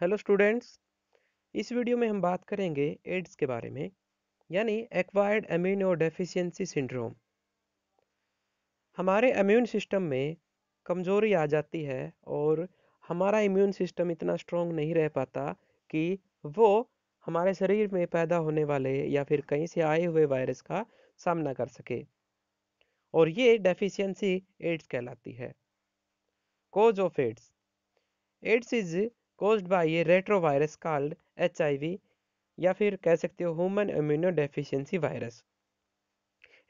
Hello students. इस video में हम बात करेंगे एड्स के बारे में, यानी एक्वायर्ड इम्यूनो डेफिशिएंसी सिंड्रोम। हमारे इम्यून सिस्टम में कमज़ोरी आ जाती है और हमारा इम्यून सिस्टम इतना स्ट्रॉन्ग नहीं रह पाता कि वो हमारे शरीर में पैदा होने वाले या फिर कहीं से आए हुए वायरस का सामना कर सके, और ये डेफिशिएंसी एड्स कहलाती है। Cause of AIDS. AIDS is caused by a retrovirus called HIV, या फिर कह सकते हो human immunodeficiency virus.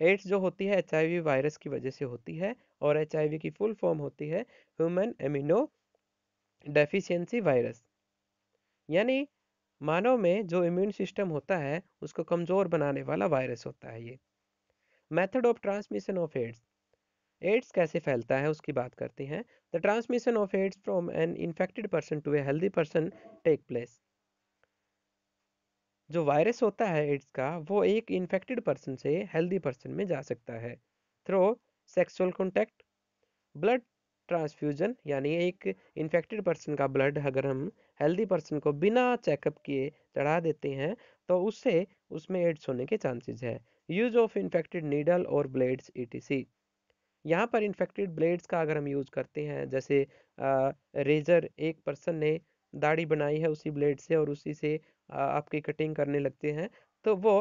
AIDS जो होती है HIV वायरस की वजह से होती है, और HIV की फुल फॉर्म होती है ह्यूमन इम्यूनो डेफिशिएंसी वायरस। यानी मानव में जो इम्यून सिस्टम होता है उसको कमजोर बनाने वाला वायरस होता है ये। Method of transmission of AIDS. AIDS कैसे फैलता है उसकी बात करते हैं। The transmission of AIDS from an infected person to a healthy person take place. जो वायरस होता है एड्स का, वो एक इन्फेक्टेड पर्सन से हेल्दी पर्सन में जा सकता है through sexual contact, blood transfusion, यानी एक इन्फेक्टेड पर्सन का ब्लड अगर हम हेल्दी पर्सन को बिना चेकअप किए चढ़ा देते हैं तो उससे उसमें एड्स होने के चांसेस है। यूज ऑफ इन्फेक्टेड नीडल और ब्लेड्स ईटीसी। यहाँ पर इन्फेक्टेड ब्लेड्स का अगर हम यूज़ करते हैं, जैसे रेजर, एक पर्सन ने दाढ़ी बनाई है उसी ब्लेड से और उसी से आपकी कटिंग करने लगते हैं, तो वो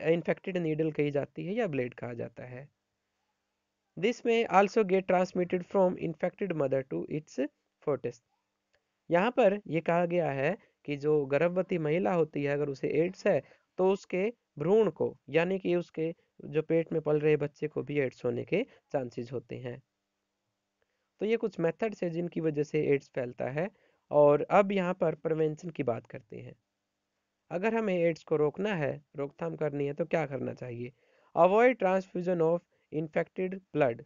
इन्फेक्टेड नीडल कही जाती है या ब्लेड कहा जाता है। This may also get transmitted from infected mother to its foetus. यहाँ पर ये कहा गया है कि जो गर्भवती महिला होती है, अगर उसे एड्स है तो उसके भ्रूण को, यानी कि उसके जो पेट में पल रहे बच्चे को भी एड्स होने के चांसेस होते हैं। तो ये कुछ मेथड्स है जिनकी वजह से एड्स फैलता है। और अब यहाँ पर प्रिवेंशन की बात करते हैं। अगर हमें एड्स को रोकना है, रोकथाम करनी है, तो क्या करना चाहिए? Avoid transfusion of infected blood.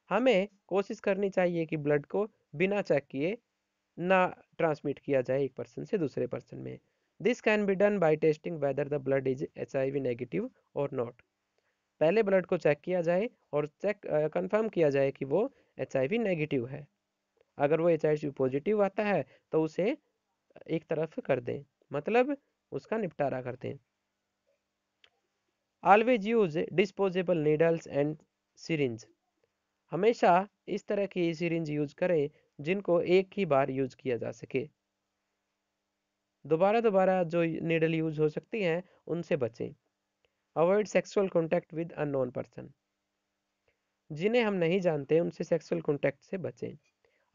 हमें कोशिश करनी चाहिए कि ब्लड को बिना चेक किए ना ट्रांसमिट किया जाए एक पर्सन से दूसरे पर्सन में। This can be done bye testing whether the blood is HIV negative और नॉट। पहले ब्लड को चेक किया जाए और चेक कंफर्म किया जाए कि वो HIV नेगेटिव है। अगर वो HIV पॉजिटिव आता है तो उसे एक तरफ कर दें, मतलब उसका निपटारा कर दें। Always use disposable needles and syringe. हमेशा इस तरह की सिरिंज यूज करें जिनको एक ही बार यूज किया जा सके। दोबारा दोबारा जो नीडल यूज हो सकती हैं उनसे बचें। Avoid sexual contact with unknown person. जिन्हें हम नहीं जानते उनसे सेक्सुअल कॉन्टैक्ट से बचें।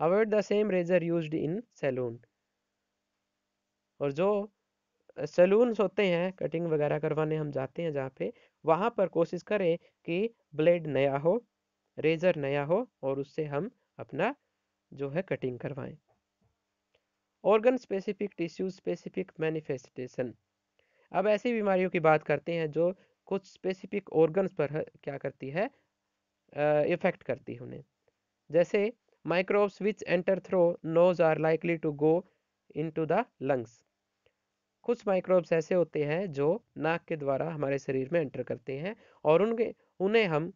Avoid the same razor used in salon. और जो सैलून्स होते हैं, कटिंग वगैरह करवाने हम जाते हैं जहाँ पे, वहाँ पर कोशिश करें कि ब्लेड नया हो, रेजर नया हो, और उससे हम अपना जो है कटिंग करवाएं। Organ specific, tissue specific manifestation. अब ऐसी बीमारियों की बात करते हैं जो कुछ स्पेसिफिक ऑर्गन्स पर क्या करती है, इफेक्ट करती है उन्हें। जैसे microbes which enter through nose are likely to go into the lungs. कुछ माइक्रोब्स ऐसे होते हैं जो नाक के द्वारा हमारे शरीर में एंटर करते हैं, और उन्हें हम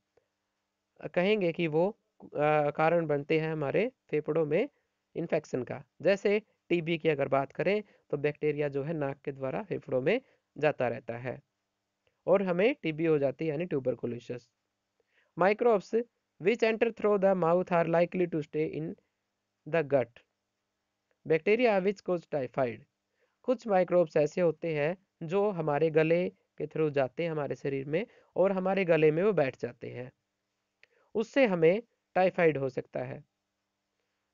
कहेंगे कि वो कारण बनते हैं हमारे फेफड़ों में इन्फेक्शन का। जैसे टीबी की अगर बात करें तो बैक्टीरिया जो है नाक के द्वारा फेफड़ों में जाता रहता है और हमें टीबी हो जाती है, यानी tuberculosis. Microbes which enter through the mouth are likely to stay in the gut. Bacteria which cause typhoid. कुछ माइक्रोब्स ऐसे होते हैं जो हमारे गले के थ्रू जाते हैं हमारे शरीर में, और हमारे गले में वो बैठ जाते हैं, उससे हमें टाइफाइड हो सकता है।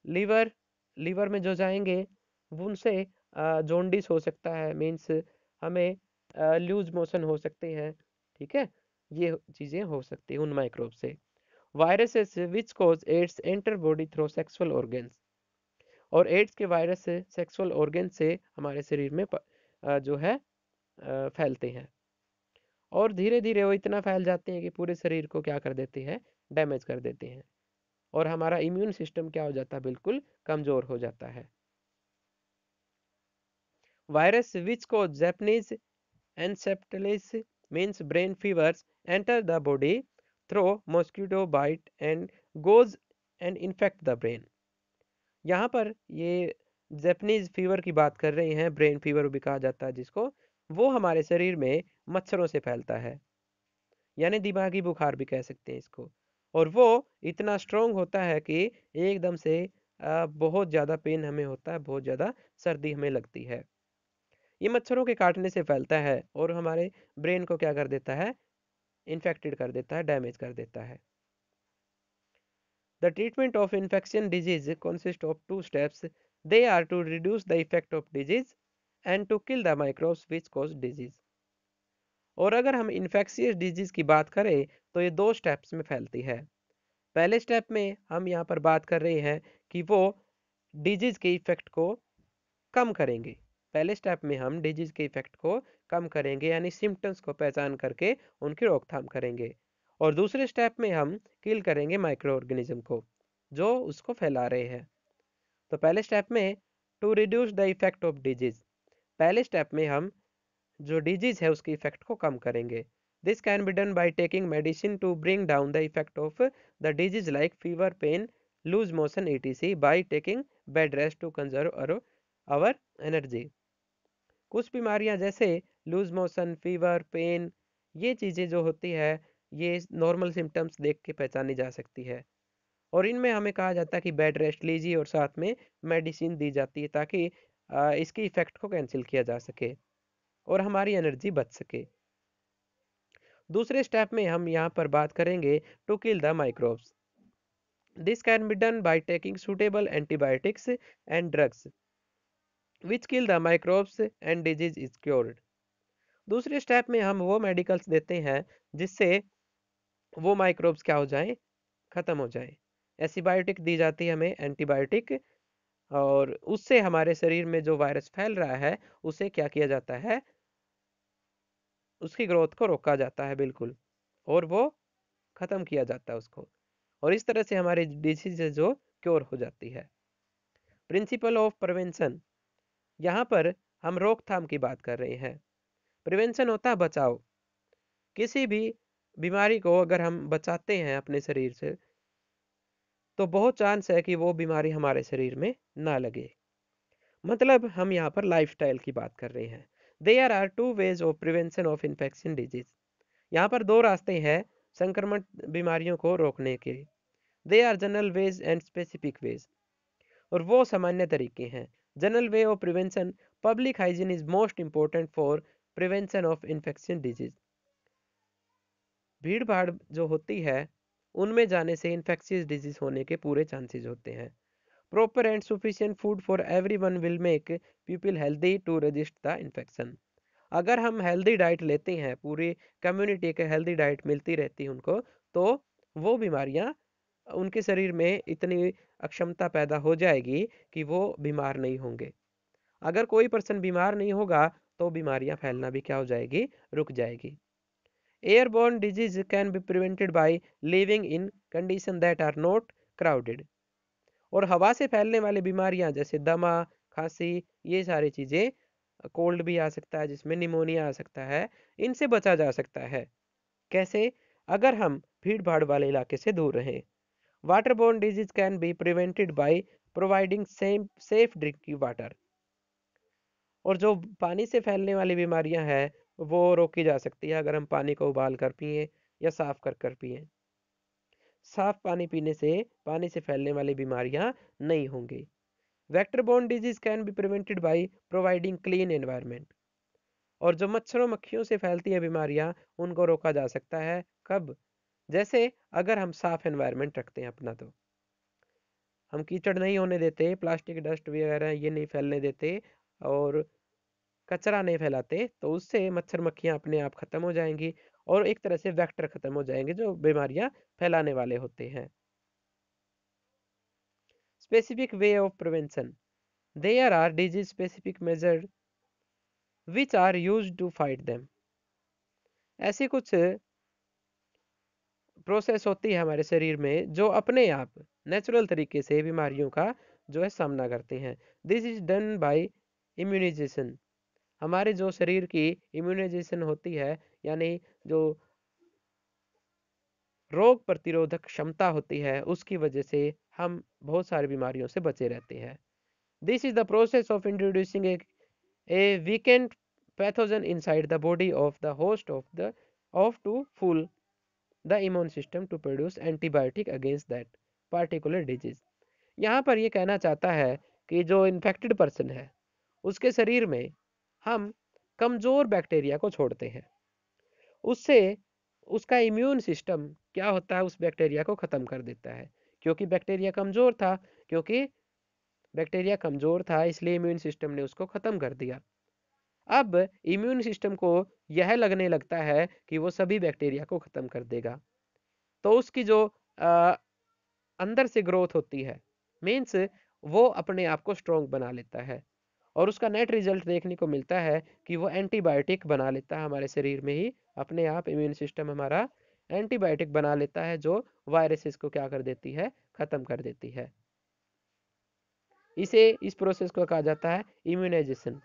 लीवर लीवर में जो जाएंगे उनसे जॉन्डिस हो सकता है, मीन्स हमें लूज मोशन हो सकते हैं। ठीक है, ये चीज़ें हो सकती हैं उन माइक्रोब से। Viruses which cause AIDS enter body through sexual organs. और एड्स के वायरस से सेक्सुअल ऑर्गन से हमारे शरीर में जो है फैलते हैं, और धीरे धीरे वो इतना फैल जाते हैं कि पूरे शरीर को क्या कर देते हैं, डैमेज कर देते हैं, और हमारा इम्यून सिस्टम क्या हो जाता है, बिल्कुल कमजोर हो जाता है। Virus which cause Japanese encephalitis means brain fevers enter the body through mosquito bite and goes and infect the brain. यहाँ पर ये जैपनीज फीवर की बात कर रहे हैं, ब्रेन फीवर भी कहा जाता है जिसको, वो हमारे शरीर में मच्छरों से फैलता है, यानी दिमागी बुखार भी कह सकते हैं इसको। और वो इतना स्ट्रोंग होता है कि एकदम से बहुत ज़्यादा पेन हमें होता है, बहुत ज़्यादा सर्दी हमें लगती है। ये मच्छरों के काटने से फैलता है और हमारे ब्रेन को क्या कर देता है, इन्फेक्टेड कर देता है, डैमेज कर देता है। The treatment of infection disease consists of two steps. They are to reduce the effect of disease and to kill the microbes which cause disease. और अगर हम इन्फेक्शियस डिजीज की बात करें तो ये दो स्टेप्स में फैलती है। पहले स्टेप में हम यहाँ पर बात कर रहे हैं कि वो डिजीज के इफेक्ट को कम करेंगे। पहले स्टेप में हम डिजीज के इफेक्ट को कम करेंगे, यानी सिम्टम्स को पहचान करके उनकी रोकथाम करेंगे। और दूसरे स्टेप में हम किल करेंगे माइक्रो ऑर्गेनिज्म को जो उसको फैला रहे हैं। तो पहले स्टेप में to reduce the effect of disease, पहले स्टेप में हम जो डिजीज है उसके इफेक्ट को कम करेंगे। This can be done by taking medicine to bring down the effect of the disease like fever, pain, loose motion etc by taking bed rest to conserve our energy. कुछ बीमारियां जैसे loose motion, fever, pen, ये चीज़ें जो होती है ये normal symptoms देख के पहचानी जा सकती है। और इनमें हमें कहा जाता है कि बेड रेस्ट लीजिए और साथ में मेडिसिन दी जाती है ताकि इसकी इफेक्ट को कैंसिल किया जा सके और हमारी एनर्जी बच सके। दूसरे स्टेप में हम यहाँ पर बात करेंगे to kill the microbes. This can be done by taking suitable antibiotics and drugs which kill the microbes and disease is cured. दूसरे स्टेप में हम वो मेडिकल्स देते हैं जिससे वो माइक्रोब्स क्या हो जाएं, खत्म हो जाएं। एंटीबायोटिक दी जाती है हमें, एंटीबायोटिक, और उससे हमारे शरीर में जो वायरस फैल रहा है उसे क्या किया जाता है, उसकी ग्रोथ को रोका जाता है बिल्कुल, और वो खत्म किया जाता है उसको। और इस तरह से हमारी डिसीज जो क्योर हो जाती है। प्रिंसिपल ऑफ प्रिवेंशन, यहाँ पर हम रोकथाम की बात कर रहे हैं। प्रिवेंशन होता है बचाव। किसी भी बीमारी को अगर हम बचाते हैं अपने शरीर से तो बहुत चांस है कि वो बीमारी हमारे शरीर में ना लगे। मतलब हम यहाँ पर लाइफस्टाइल की बात कर रहे हैं। There are two ways of prevention of infection disease, यहाँ पर दो रास्ते हैं संक्रमण बीमारियों को रोकने के। They are general ways and specific ways, और वो सामान्य तरीके हैं। General way of prevention, public hygiene is most important for prevention of infection disease. भीड़ भाड़ जो होती है उनमें जाने से इन्फेक्शियस डिजीज होने के पूरे चांसेस होते हैं। Proper and sufficient food for everyone will make people healthy to resist the infection. अगर हम हेल्दी डाइट लेते हैं, पूरी कम्युनिटी के हेल्दी डाइट मिलती रहती है उनको, तो वो बीमारियां उनके शरीर में इतनी अक्षमता पैदा हो जाएगी कि वो बीमार नहीं होंगे। अगर कोई पर्सन बीमार नहीं होगा तो बीमारियां फैलना भी क्या हो जाएगी, रुक जाएगी। Airborne disease can be prevented by living in condition that are not crowded. और हवा से फैलने वाली बीमारियां जैसे दमा, खांसी, ये सारी चीजें, कोल्ड भी आ सकता है जिसमें निमोनिया आ सकता है, इनसे बचा जा सकता है। कैसे? अगर हम भीड़ भाड़ वाले इलाके से दूर रहें। Waterborne disease can be prevented by providing safe drinking water. और जो पानी से फैलने वाली बीमारियां हैं वो रोकी जा सकती है अगर हम पानी को उबाल कर पिए या साफ कर कर पिए। साफ पानी पीने से पानी से फैलने वाली बीमारियां नहीं होंगी। Vector borne disease can be prevented by providing clean environment. और जो मच्छरों मक्खियों से फैलती है बीमारियां उनको रोका जा सकता है। कब? जैसे अगर हम साफ एनवायरनमेंट रखते हैं अपना, तो हम कीचड़ नहीं होने देते, प्लास्टिक डस्ट वगैरह ये नहीं फैलने देते और कचरा नहीं फैलाते, तो उससे मच्छर मक्खियां अपने आप खत्म हो जाएंगी और एक तरह से वेक्टर खत्म हो जाएंगे जो बीमारियां फैलाने वाले होते हैं। Specific way of prevention, there are disease specific measure which are use to fight them. ऐसी कुछ प्रोसेस होती है हमारे शरीर में जो अपने आप नेचुरल तरीके से बीमारियों का जो है सामना करते हैं। This is done by immunisation. हमारे जो शरीर की इम्यूनाइजेशन होती है, यानी जो रोग प्रतिरोधक क्षमता होती है, उसकी वजह से हम बहुत सारी बीमारियों से बचे रहते हैं। This is the process of introducing a weakened pathogen inside the body of the host of to fool the immune system to produce antibiotic against that particular disease. यहाँ पर ये कहना चाहता है कि जो इन्फेक्टेड पर्सन है उसके शरीर में हम कमजोर बैक्टीरिया को छोड़ते हैं, उससे उसका इम्यून सिस्टम क्या होता है, उस बैक्टीरिया को खत्म कर देता है। क्योंकि बैक्टीरिया कमजोर था, क्योंकि बैक्टीरिया कमजोर था इसलिए इम्यून सिस्टम ने उसको खत्म कर दिया। अब इम्यून सिस्टम को यह लगने लगता है कि वो सभी बैक्टीरिया को खत्म कर देगा, तो उसकी जो अ, अंदर से ग्रोथ होती है, मीन्स वो अपने आप को स्ट्रोंग बना लेता है और उसका नेट रिजल्ट देखने को मिलता है कि वो एंटीबायोटिक बना लेता है हमारे शरीर में ही। अपने आप इम्यून सिस्टम हमारा एंटीबायोटिक बना लेता है जो वायरसेस को क्या कर देती है, खत्म कर देती है। इस प्रोसेस को कहा जाता है immunisation.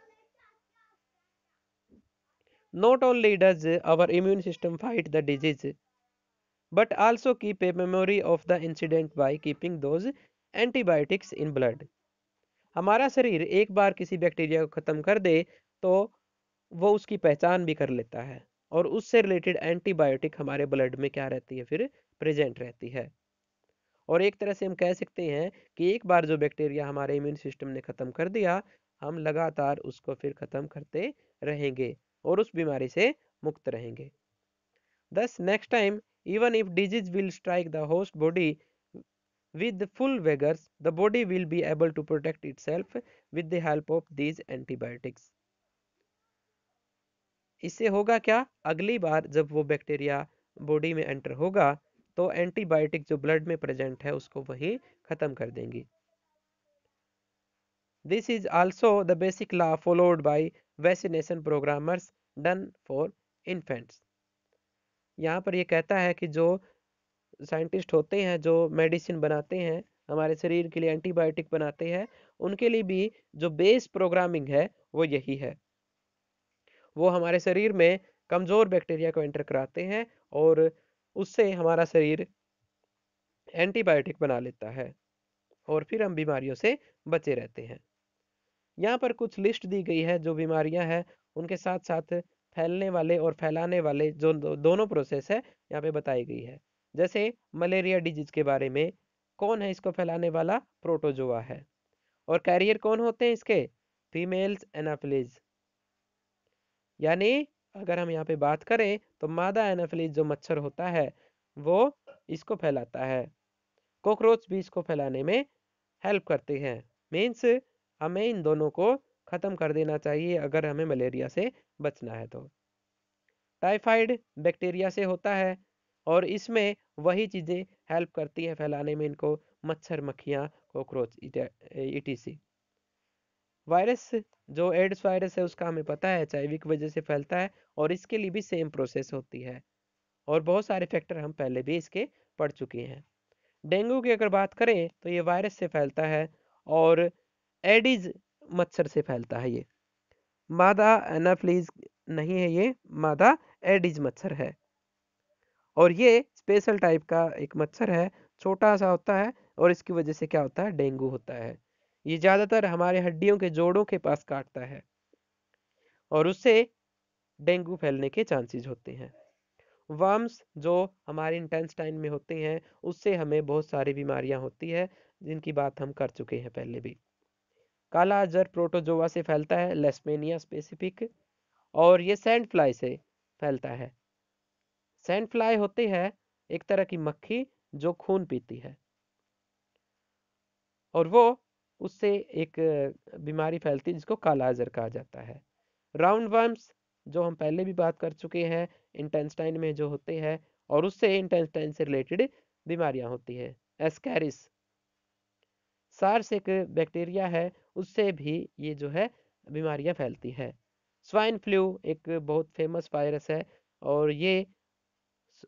Not only does our immune system fight the disease, but also keep a memory of the incident by keeping those antibiotics in blood. हमारा शरीर एक बार किसी बैक्टीरिया को खत्म कर दे तो वो उसकी पहचान भी कर लेता है और उससे रिलेटेड एंटीबायोटिक हमारे ब्लड में क्या रहती है, फिर प्रेजेंट रहती है। और एक तरह से हम कह सकते हैं कि एक बार जो बैक्टीरिया हमारे इम्यून सिस्टम ने खत्म कर दिया, हम लगातार उसको फिर खत्म करते रहेंगे और उस बीमारी से मुक्त रहेंगे। Thus, next time, even if disease will strike the host body with full vigor, the body will be able to protect itself with the help of these antibiotics. इससे होगा क्या, अगली बार जब वो बैक्टीरिया बॉडी में एंटर होगा तो antibiotic जो ब्लड में प्रेजेंट है उसको वही खत्म कर देंगी। This is also the basic law followed by vaccination programmers done for infants. यहाँ पर ये कहता है कि जो साइंटिस्ट होते हैं, जो मेडिसिन बनाते हैं हमारे शरीर के लिए, एंटीबायोटिक बनाते हैं, उनके लिए भी जो बेस प्रोग्रामिंग है वो यही है। वो हमारे शरीर में कमजोर बैक्टीरिया को एंटर कराते हैं और उससे हमारा शरीर एंटीबायोटिक बना लेता है और फिर हम बीमारियों से बचे रहते हैं। यहाँ पर कुछ लिस्ट दी गई है जो बीमारियां हैं, उनके साथ साथ फैलने वाले और फैलाने वाले जो दोनों प्रोसेस है यहाँ पे बताई गई है। जैसे मलेरिया डिजीज के बारे में, कौन है इसको फैलाने वाला, प्रोटोजोआ है। और कैरियर कौन होते हैं इसके, फीमेल्स एनाफिलीज। यानी अगर हम यहाँ पे बात करें तो मादा एनाफिलीज जो मच्छर होता है वो इसको फैलाता है। कॉकरोच भी इसको फैलाने में हेल्प करते हैं। मीन्स हमें इन दोनों को खत्म कर देना चाहिए अगर हमें मलेरिया से बचना है तो। टाइफाइड बैक्टीरिया से होता है और इसमें वही चीज़ें हेल्प करती हैं फैलाने में इनको, मच्छर, मक्खियाँ, कॉकरोच इटीसी। वायरस जो एड्स वायरस है उसका हमें पता है एचआईवी की वजह से फैलता है और इसके लिए भी सेम प्रोसेस होती है और बहुत सारे फैक्टर हम पहले भी इसके पढ़ चुके हैं। डेंगू की अगर बात करें तो ये वायरस से फैलता है और एडिज मच्छर से फैलता है। ये मादा एनाफ्लीज नहीं है, ये मादा एडिज मच्छर है और ये स्पेशल टाइप का एक मच्छर है, छोटा सा होता है और इसकी वजह से क्या होता है, डेंगू होता है। ये ज़्यादातर हमारे हड्डियों के जोड़ों के पास काटता है और उससे डेंगू फैलने के चांसेस होते हैं। वर्म्स जो हमारे इंटेस्टाइन में होते हैं उससे हमें बहुत सारी बीमारियां होती है जिनकी बात हम कर चुके हैं पहले भी। काला अजहर प्रोटोजोआ से फैलता है, लेस्मेनिया स्पेसिफिक, और ये सैंड फ्लाई से फैलता है। सैंड फ्लाई होती है एक तरह की मक्खी जो खून पीती है और वो उससे एक बीमारी फैलती है जिसको काला अजहर कहा जाता है। राउंड वर्म्स जो हम पहले भी बात कर चुके हैं, इंटेस्टाइन में जो होते हैं और उससे इंटेस्टाइन से रिलेटेड बीमारियां होती है। एस्कैरिस सार्स एक बैक्टीरिया है, उससे भी ये जो है बीमारियां फैलती है। स्वाइन फ्लू एक बहुत फेमस वायरस है और ये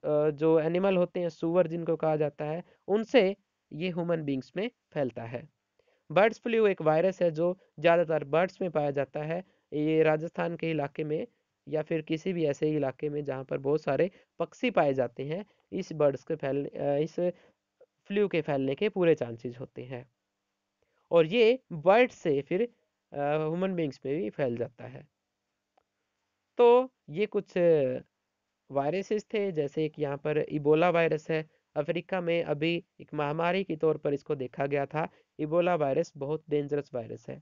जो एनिमल होते हैं, सुअर जिनको कहा जाता है, उनसे ये ह्यूमन बींग्स में फैलता है। बर्ड्स फ्लू एक वायरस है जो ज़्यादातर बर्ड्स में पाया जाता है। ये राजस्थान के इलाके में या फिर किसी भी ऐसे इलाके में जहाँ पर बहुत सारे पक्षी पाए जाते हैं, इस फ्लू के फैलने के पूरे चांसेस होते हैं। और ये बर्ड से फिर ह्यूमन बींग्स पे भी फैल जाता है। तो ये कुछ वायरसेस थे, जैसे कि यहाँ पर इबोला वायरस है। अफ्रीका में अभी एक महामारी के तौर पर इसको देखा गया था। इबोला वायरस बहुत डेंजरस वायरस है।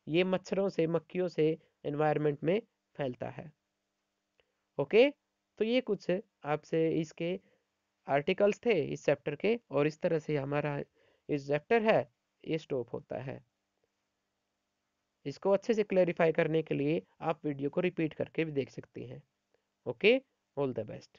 ये मच्छरों से, मक्खियों से एनवायरनमेंट में फैलता है। ओके, तो ये कुछ आपसे इसके आर्टिकल्स थे इस चैप्टर के, और इस तरह से हमारा इस चैप्टर है ये स्टॉप होता है। इसको अच्छे से क्लैरिफाई करने के लिए आप वीडियो को रिपीट करके भी देख सकती हैं। Okay, all the best.